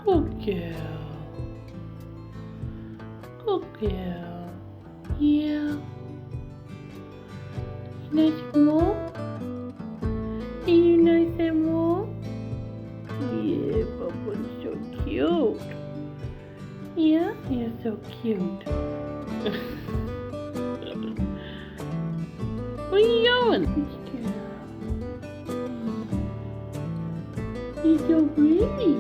Good girl. Good girl. Yeah. You nice and warm? Are you nice and warm? Yeah, Bubba's so cute. Yeah, you're so cute. Where are you going? Good girl. You're so pretty.